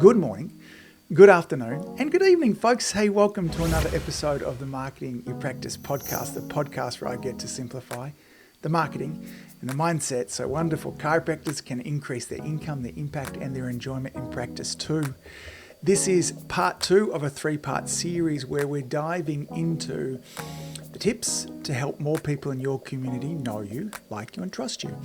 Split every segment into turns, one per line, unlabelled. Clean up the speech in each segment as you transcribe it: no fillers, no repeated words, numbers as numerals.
Good morning, good afternoon, and good evening, folks. Hey, welcome to another episode of the Marketing You Practice podcast, the podcast where I get to simplify the marketing and the mindset so wonderful chiropractors can increase their income, their impact, and their enjoyment in practice too. This is part 2 of a 3-part series where we're diving into the tips to help more people in your community know you, like you, and trust you.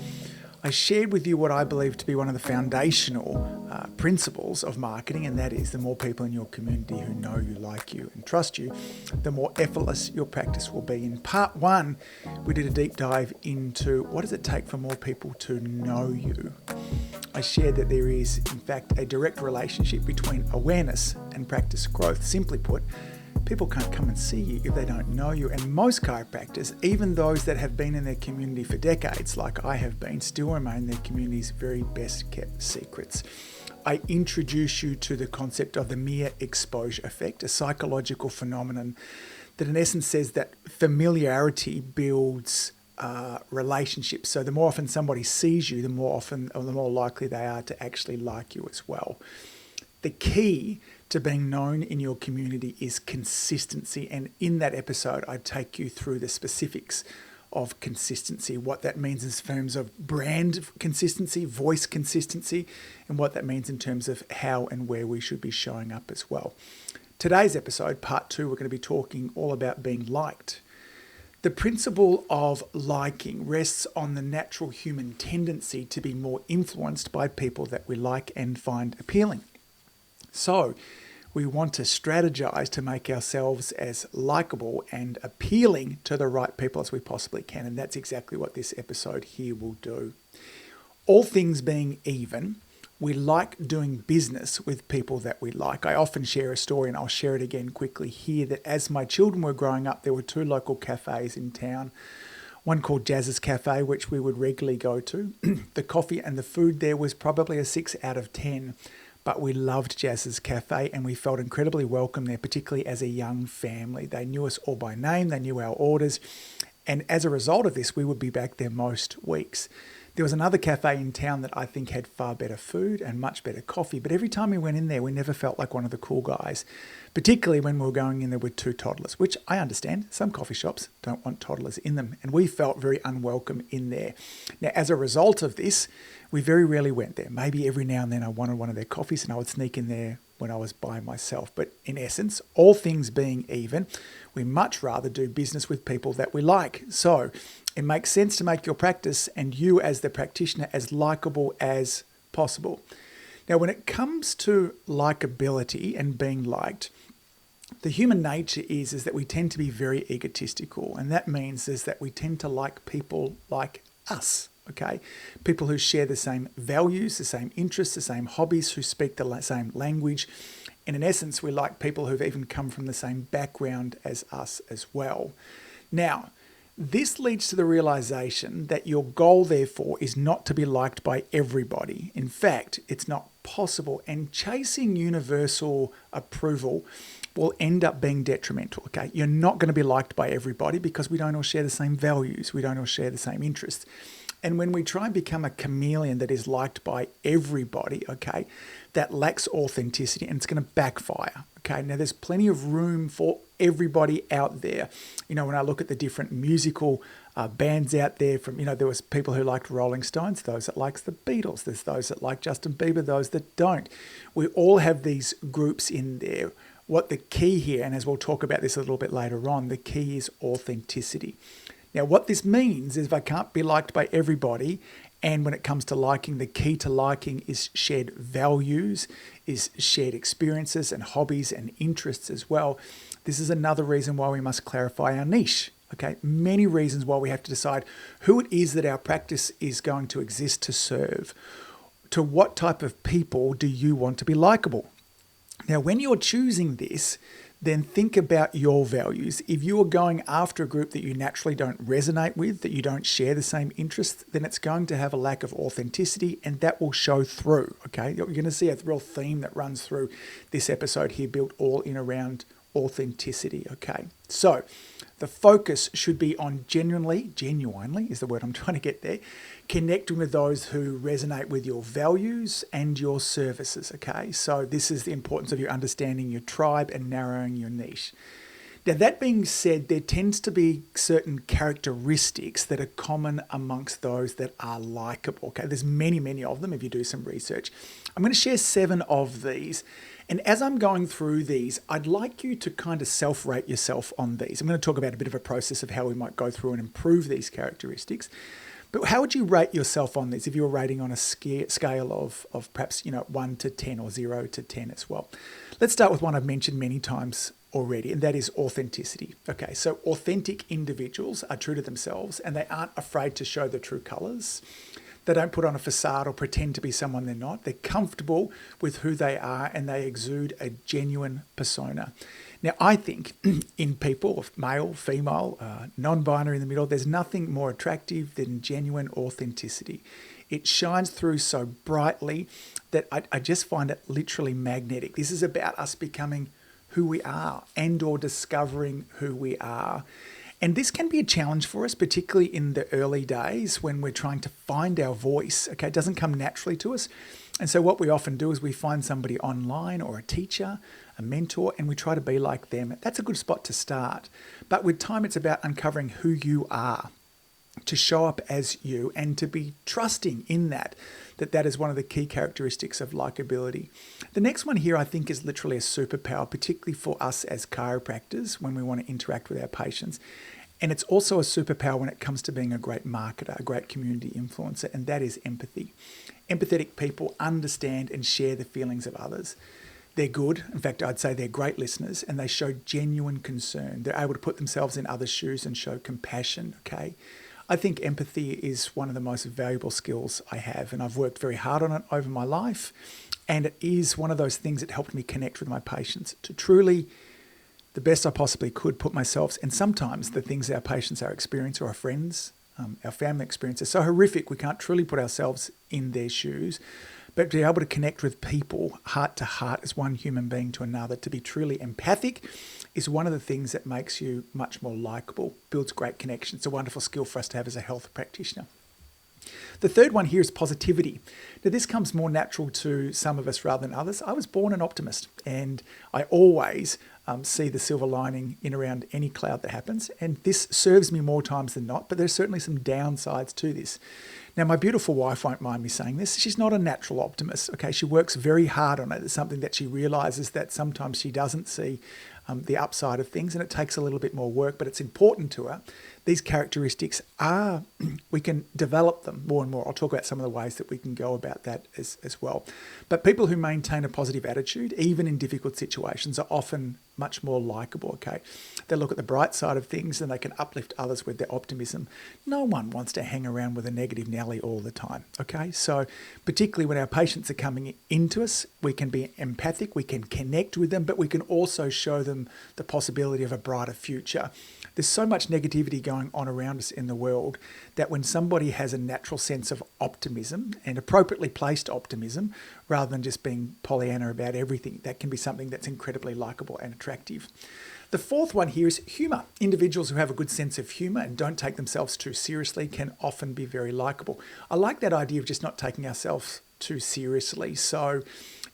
I shared with you what I believe to be one of the foundational principles of marketing, and that is the more people in your community who know you, like you, and trust you, the more effortless your practice will be. In part 1, we did a deep dive into what does it take for more people to know you. I shared that there is, in fact, a direct relationship between awareness and practice growth. Simply put, people can't come and see you if they don't know you. And most chiropractors, even those that have been in their community for decades, like I have been, still remain their community's very best kept secrets. I introduce you to the concept of the mere exposure effect, a psychological phenomenon that in essence says that familiarity builds relationships. So the more often somebody sees you, the more likely they are to actually like you as well. The key to being known in your community is consistency. And in that episode, I take you through the specifics of consistency, what that means in terms of brand consistency, voice consistency, and what that means in terms of how and where we should be showing up as well. Today's episode, part 2, we're going to be talking all about being liked. The principle of liking rests on the natural human tendency to be more influenced by people that we like and find appealing. So we want to strategize to make ourselves as likable and appealing to the right people as we possibly can. And that's exactly what this episode here will do. All things being even, we like doing business with people that we like. I often share a story, and I'll share it again quickly here, that as my children were growing up, there were 2 local cafes in town. One called Jazz's Cafe, which we would regularly go to. The coffee and the food there was probably a 6 out of 10. But we loved Jazz's Cafe and we felt incredibly welcome there, particularly as a young family. They knew us all by name, they knew our orders. And as a result of this, we would be back there most weeks. There was another cafe in town that I think had far better food and much better coffee. But every time we went in there, we never felt like one of the cool guys, particularly when we were going in there with 2 toddlers, which I understand. Some coffee shops don't want toddlers in them. And we felt very unwelcome in there. Now, as a result of this, we very rarely went there. Maybe every now and then I wanted one of their coffees and I would sneak in there when I was by myself. But in essence, all things being even, we much rather do business with people that we like. So it makes sense to make your practice and you as the practitioner as likable as possible. Now, when it comes to likability and being liked, the human nature is that we tend to be very egotistical. And that means is that we tend to like people like us. Okay, people who share the same values, the same interests, the same hobbies, who speak the same language. And in essence, we like people who've even come from the same background as us as well. Now, this leads to the realization that your goal, therefore, is not to be liked by everybody. In fact, it's not possible. And chasing universal approval will end up being detrimental, okay? You're not going to be liked by everybody because we don't all share the same values. We don't all share the same interests. And when we try and become a chameleon that is liked by everybody, okay, that lacks authenticity and it's going to backfire, okay? Now, there's plenty of room for everybody out there. You know, when I look at the different musical bands out there from, there was people who liked Rolling Stones, those that likes the Beatles, there's those that like Justin Bieber, those that don't. We all have these groups in there. What the key here, and as we'll talk about this a little bit later on, the key is authenticity. Now, what this means is if I can't be liked by everybody, and when it comes to liking, the key to liking is shared values, is shared experiences and hobbies and interests as well. This is another reason why we must clarify our niche. Okay, many reasons why we have to decide who it is that our practice is going to exist to serve. To what type of people do you want to be likable? Now, when you're choosing this, then think about your values. If you are going after a group that you naturally don't resonate with, that you don't share the same interests, then it's going to have a lack of authenticity and that will show through, okay? You're going to see a real theme that runs through this episode here built all in around authenticity. Okay, so the focus should be on genuinely is the word I'm trying to get there, connecting with those who resonate with your values and your services. Okay, so this is the importance of you understanding your tribe and narrowing your niche. Now, that being said, there tends to be certain characteristics that are common amongst those that are likable. Okay, there's many of them if you do some research. I'm going to share 7 of these. And as I'm going through these, I'd like you to kind of self-rate yourself on these. I'm going to talk about a bit of a process of how we might go through and improve these characteristics. But how would you rate yourself on these if you were rating on a scale of perhaps 1 to 10 or 0 to 10 as well? Let's start with one I've mentioned many times already, and that is authenticity. Okay, so authentic individuals are true to themselves and they aren't afraid to show the true colors. They don't put on a facade or pretend to be someone they're not. They're comfortable with who they are and they exude a genuine persona. Now, I think in people, male, female, non-binary in the middle, there's nothing more attractive than genuine authenticity. It shines through so brightly that I just find it literally magnetic. This is about us becoming who we are and or discovering who we are. And this can be a challenge for us, particularly in the early days when we're trying to find our voice. Okay, it doesn't come naturally to us. And so what we often do is we find somebody online or a teacher, a mentor, and we try to be like them. That's a good spot to start. But with time, it's about uncovering who you are, to show up as you and to be trusting in that is one of the key characteristics of likability. The next one here I think is literally a superpower, particularly for us as chiropractors when we want to interact with our patients. And it's also a superpower when it comes to being a great marketer, a great community influencer, and that is empathy. Empathetic people understand and share the feelings of others. They're good. In fact, I'd say they're great listeners and they show genuine concern. They're able to put themselves in others' shoes and show compassion, okay? I think empathy is one of the most valuable skills I have, and I've worked very hard on it over my life. And it is one of those things that helped me connect with my patients to truly, the best I possibly could, put myself, and sometimes the things our patients are experiencing or our friends, our family experience are so horrific we can't truly put ourselves in their shoes. But to be able to connect with people heart to heart as one human being to another, to be truly empathic is one of the things that makes you much more likable, builds great connections. It's a wonderful skill for us to have as a health practitioner. The third one here is positivity. Now, this comes more natural to some of us rather than others. I was born an optimist and I always see the silver lining in around any cloud that happens. And this serves me more times than not, but there's certainly some downsides to this. Now, my beautiful wife won't mind me saying this. She's not a natural optimist. Okay, she works very hard on it. It's something that she realizes that sometimes she doesn't see the upside of things, and it takes a little bit more work, but it's important to her. These characteristics are, we can develop them more and more. I'll talk about some of the ways that we can go about that as well. But people who maintain a positive attitude, even in difficult situations, are often much more likable, okay? They look at the bright side of things and they can uplift others with their optimism. No one wants to hang around with a negative Nelly all the time, okay? So particularly when our patients are coming into us, we can be empathic, we can connect with them, but we can also show them the possibility of a brighter future. There's so much negativity going on around us in the world that when somebody has a natural sense of optimism and appropriately placed optimism, rather than just being Pollyanna about everything, that can be something that's incredibly likable and attractive. The fourth one here is humor. Individuals who have a good sense of humor and don't take themselves too seriously can often be very likable. I like that idea of just not taking ourselves too seriously. So,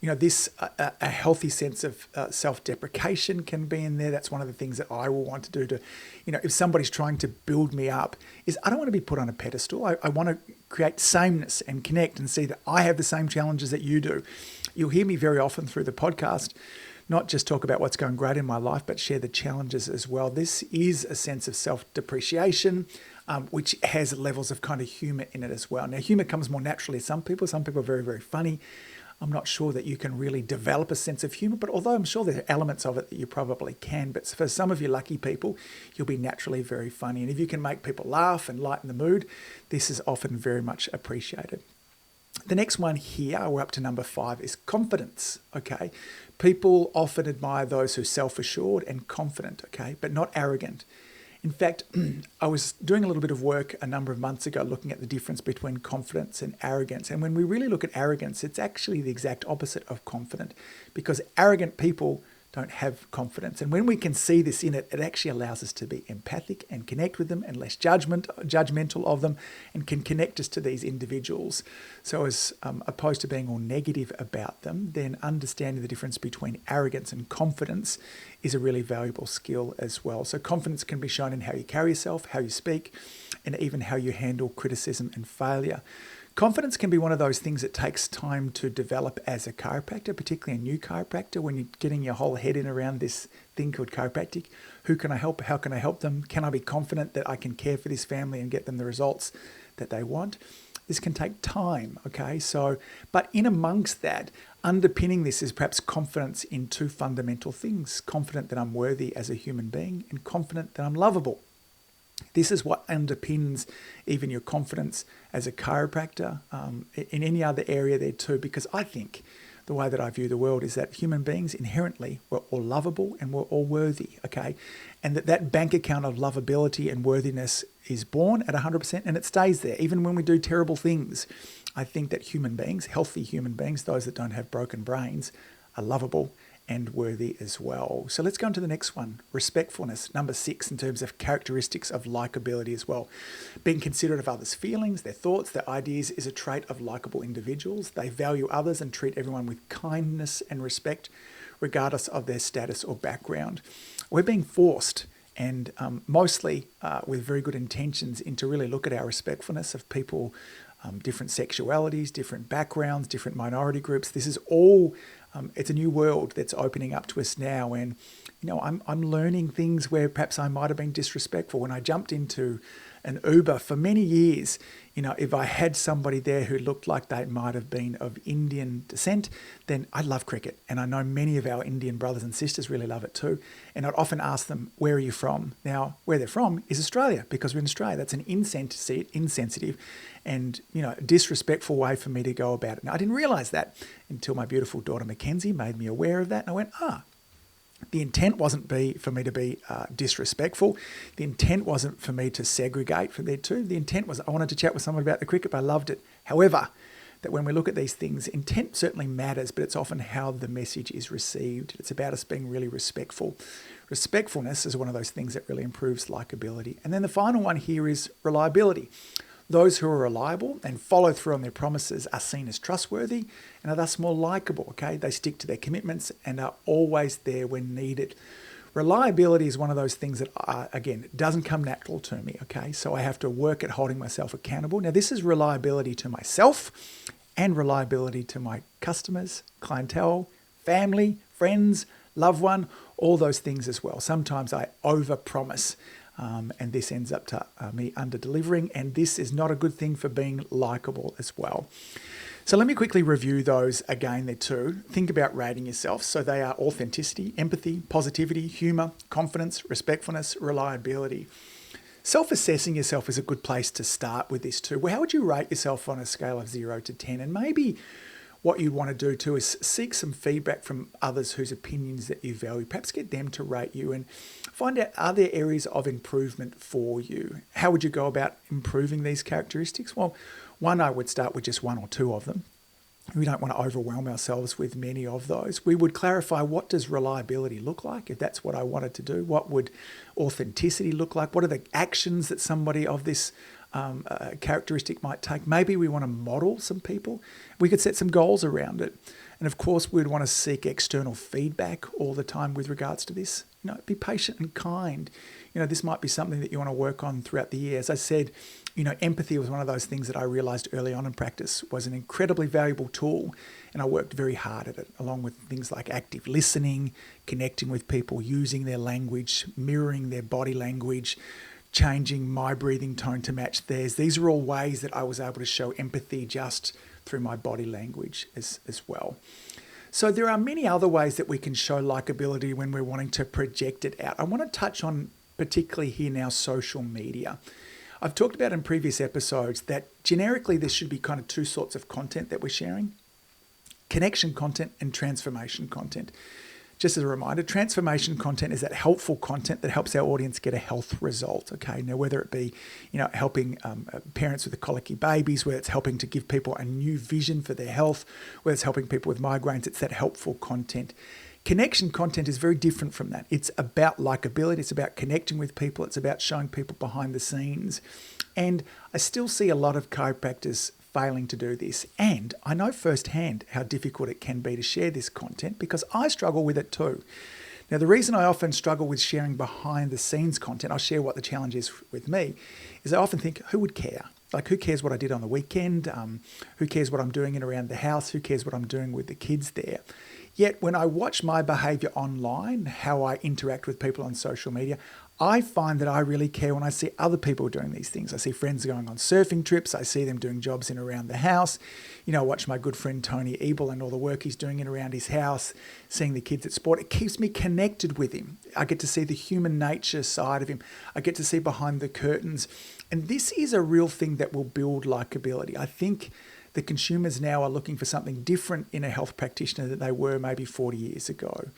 this a healthy sense of self-deprecation can be in there. That's one of the things that I will want to do to, if somebody's trying to build me up, is I don't want to be put on a pedestal. I want to create sameness and connect and see that I have the same challenges that you do. You'll hear me very often through the podcast, not just talk about what's going great in my life, but share the challenges as well. This is a sense of self-depreciation, which has levels of kind of humor in it as well. Now, humor comes more naturally to some people. Some people are very, very funny. I'm not sure that you can really develop a sense of humor, but although I'm sure there are elements of it that you probably can, but for some of you lucky people, you'll be naturally very funny. And if you can make people laugh and lighten the mood, this is often very much appreciated. The next one here, we're up to number 5, is confidence, okay? People often admire those who are self-assured and confident, okay, but not arrogant. In fact, I was doing a little bit of work a number of months ago looking at the difference between confidence and arrogance. And when we really look at arrogance, it's actually the exact opposite of confident, because arrogant people don't have confidence. And when we can see this in it, it actually allows us to be empathic and connect with them and less judgmental of them, and can connect us to these individuals. So as opposed to being all negative about them, then understanding the difference between arrogance and confidence is a really valuable skill as well. So confidence can be shown in how you carry yourself, how you speak, and even how you handle criticism and failure. Confidence can be one of those things that takes time to develop as a chiropractor, particularly a new chiropractor, when you're getting your whole head in around this thing called chiropractic. Who can I help? How can I help them? Can I be confident that I can care for this family and get them the results that they want? This can take time, okay? So, but in amongst that, underpinning this is perhaps confidence in two fundamental things: confident that I'm worthy as a human being, and confident that I'm lovable. This is what underpins even your confidence as a chiropractor, in any other area there too, because I think the way that I view the world is that human beings inherently were all lovable and we're all worthy, okay? And that bank account of lovability and worthiness is born at 100% and it stays there, even when we do terrible things. I think that human beings, healthy human beings, those that don't have broken brains, are lovable and worthy as well. So let's go on to the next one, respectfulness, number 6, in terms of characteristics of likability as well. Being considerate of others' feelings, their thoughts, their ideas is a trait of likable individuals. They value others and treat everyone with kindness and respect, regardless of their status or background. We're being forced, and mostly with very good intentions, into really look at our respectfulness of people, different sexualities, different backgrounds, different minority groups. This is all, it's a new world that's opening up to us now. And, I'm learning things where perhaps I might have been disrespectful. When I jumped into an Uber for many years, if I had somebody there who looked like they might have been of Indian descent, then I love cricket. And I know many of our Indian brothers and sisters really love it too. And I'd often ask them, where are you from? Now, where they're from is Australia, because we're in Australia. That's an insensitive and, disrespectful way for me to go about it. Now, I didn't realize that until my beautiful daughter Mackenzie made me aware of that. And I went, the intent wasn't for me to be disrespectful. The intent wasn't for me to segregate from there too. The intent was I wanted to chat with someone about the cricket, but I loved it. However, that when we look at these things, intent certainly matters, but it's often how the message is received. It's about us being really respectful. Respectfulness is one of those things that really improves likability. And then the final one here is reliability. Those who are reliable and follow through on their promises are seen as trustworthy and are thus more likable, okay? They stick to their commitments and are always there when needed. Reliability is one of those things that, again, doesn't come natural to me, okay? So I have to work at holding myself accountable. Now, this is reliability to myself and reliability to my customers, clientele, family, friends, loved one, all those things as well. Sometimes I overpromise. And this ends up to me under-delivering, and this is not a good thing for being likable as well. So let me quickly review those again there too. Think about rating yourself. So they are authenticity, empathy, positivity, humour, confidence, respectfulness, reliability. Self-assessing yourself is a good place to start with this too. Well, how would you rate yourself on a scale of 0 to 10? And maybe what you'd want to do too is seek some feedback from others whose opinions that you value. Perhaps get them to rate you and find out, are there areas of improvement for you? How would you go about improving these characteristics? Well, one, I would start with just 1 or 2 of them. We don't want to overwhelm ourselves with many of those. We would clarify, what does reliability look like? If that's what I wanted to do, what would authenticity look like? What are the actions that somebody of this characteristic might take? Maybe we want to model some people. We could set some goals around it. And of course, we'd want to seek external feedback all the time with regards to this. Be patient and kind. This might be something that you want to work on throughout the year. As I said, empathy was one of those things that I realized early on in practice was an incredibly valuable tool. And I worked very hard at it, along with things like active listening, connecting with people, using their language, mirroring their body language, changing my breathing tone to match theirs. These are all ways that I was able to show empathy just through my body language as well. So there are many other ways that we can show likability when we're wanting to project it out. I want to touch on particularly here now social media. I've talked about in previous episodes that generically there should be kind of 2 sorts of content that we're sharing: connection content and transformation content. Just as a reminder, transformation content is that helpful content that helps our audience get a health result, okay? Now, whether it be, helping parents with the colicky babies, whether it's helping to give people a new vision for their health, whether it's helping people with migraines, it's that helpful content. Connection content is very different from that. It's about likability. It's about connecting with people. It's about showing people behind the scenes. And I still see a lot of chiropractors failing to do this. And I know firsthand how difficult it can be to share this content because I struggle with it too. Now, the reason I often struggle with sharing behind the scenes content, I'll share what the challenge is with me, is I often think, who would care? Like, who cares what I did on the weekend? Who cares what I'm doing in around the house? Who cares what I'm doing with the kids there? Yet when I watch my behavior online, how I interact with people on social media, I find that I really care when I see other people doing these things. I see friends going on surfing trips. I see them doing jobs in around the house. I watch my good friend Tony Ebel and all the work he's doing in around his house, seeing the kids at sport. It keeps me connected with him. I get to see the human nature side of him. I get to see behind the curtains. And this is a real thing that will build likability. I think the consumers now are looking for something different in a health practitioner than they were maybe 40 years ago.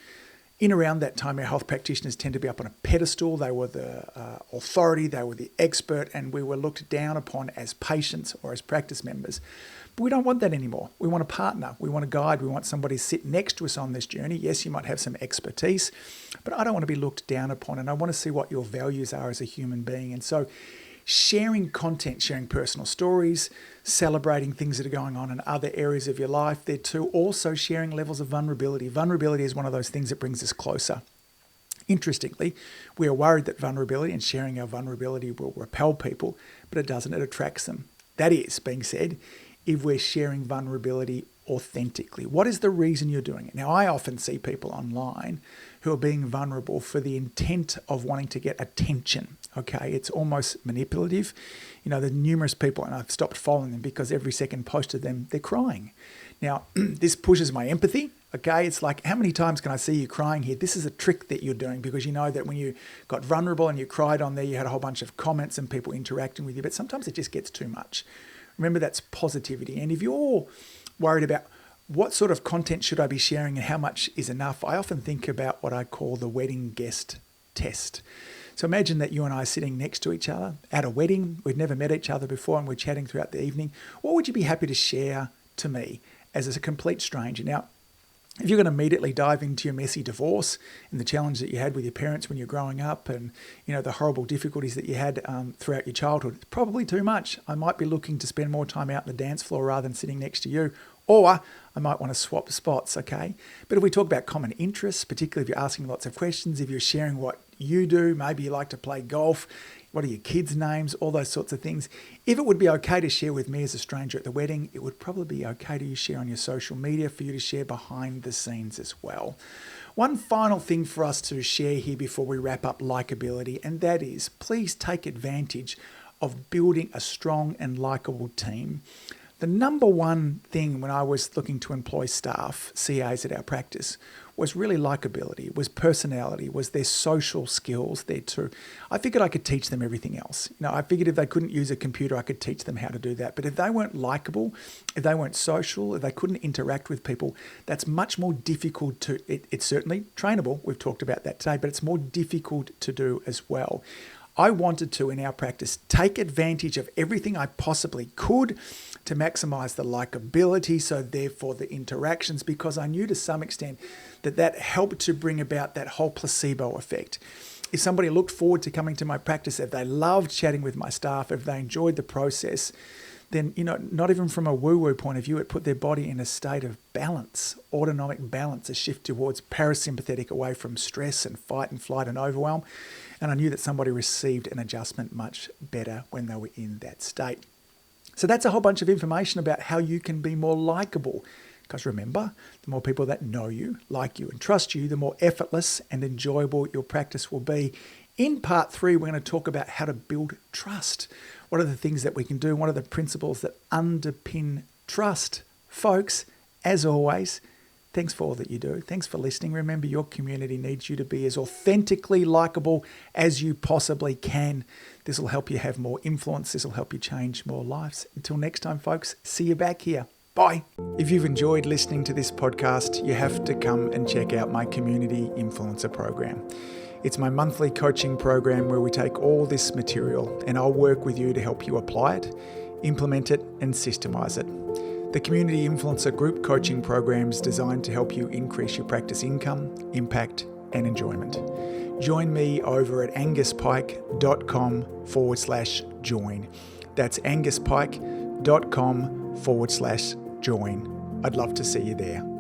In around that time, our health practitioners tend to be up on a pedestal. They were the authority, they were the expert, and we were looked down upon as patients or as practice members. But we don't want that anymore. We want a partner. We want a guide. We want somebody to sit next to us on this journey. Yes, you might have some expertise, but I don't want to be looked down upon, and I want to see what your values are as a human being. And so sharing content, sharing personal stories, celebrating things that are going on in other areas of your life. They're too. Also sharing levels of vulnerability. Vulnerability is one of those things that brings us closer. Interestingly, we are worried that vulnerability and sharing our vulnerability will repel people, but it doesn't. It attracts them. That is being said, if we're sharing vulnerability authentically. What is the reason you're doing it? Now, I often see people online who are being vulnerable for the intent of wanting to get attention. Okay, it's almost manipulative. The numerous people, and I've stopped following them because every second post of them, they're crying. Now, this pushes my empathy. Okay, it's like, how many times can I see you crying here? This is a trick that you're doing because you know that when you got vulnerable and you cried on there, you had a whole bunch of comments and people interacting with you, but sometimes it just gets too much. Remember, that's positivity. And if you're worried about what sort of content should I be sharing and how much is enough, I often think about what I call the wedding guest test. So imagine that you and I are sitting next to each other at a wedding. We've never met each other before and we're chatting throughout the evening. What would you be happy to share to me as a complete stranger? Now, if you're going to immediately dive into your messy divorce and the challenge that you had with your parents when you're growing up and, the horrible difficulties that you had throughout your childhood, it's probably too much. I might be looking to spend more time out on the dance floor rather than sitting next to you. Or I might want to swap spots, okay? But if we talk about common interests, particularly if you're asking lots of questions, if you're sharing what you do, maybe you like to play golf, what are your kids' names, all those sorts of things. If it would be okay to share with me as a stranger at the wedding, it would probably be okay to share on your social media for you to share behind the scenes as well. One final thing for us to share here before we wrap up likability, and that is please take advantage of building a strong and likable team. The number one thing when I was looking to employ staff, CAs at our practice, was really likability, was personality, was their social skills there too. I figured I could teach them everything else. I figured if they couldn't use a computer, I could teach them how to do that. But if they weren't likable, if they weren't social, if they couldn't interact with people, that's much more difficult to, it's certainly trainable, we've talked about that today, but it's more difficult to do as well. I wanted to, in our practice, take advantage of everything I possibly could to maximize the likability, so therefore the interactions, because I knew to some extent that helped to bring about that whole placebo effect. If somebody looked forward to coming to my practice, if they loved chatting with my staff, if they enjoyed the process, then, not even from a woo-woo point of view, it put their body in a state of balance, autonomic balance, a shift towards parasympathetic away from stress and fight and flight and overwhelm. And I knew that somebody received an adjustment much better when they were in that state. So that's a whole bunch of information about how you can be more likable. Because remember, the more people that know you, like you, and trust you, the more effortless and enjoyable your practice will be. In part 3, we're going to talk about how to build trust. What are the things that we can do? What are the principles that underpin trust? Folks, as always, thanks for all that you do. Thanks for listening. Remember, your community needs you to be as authentically likable as you possibly can. This will help you have more influence. This will help you change more lives. Until next time, folks, see you back here. Bye. If you've enjoyed listening to this podcast, you have to come and check out my Community Influencer Program. It's my monthly coaching program where we take all this material and I'll work with you to help you apply it, implement it, and systemize it. The Community Influencer Group coaching programs designed to help you increase your practice income, impact, and enjoyment. Join me over at anguspike.com/join. That's anguspike.com/join. I'd love to see you there.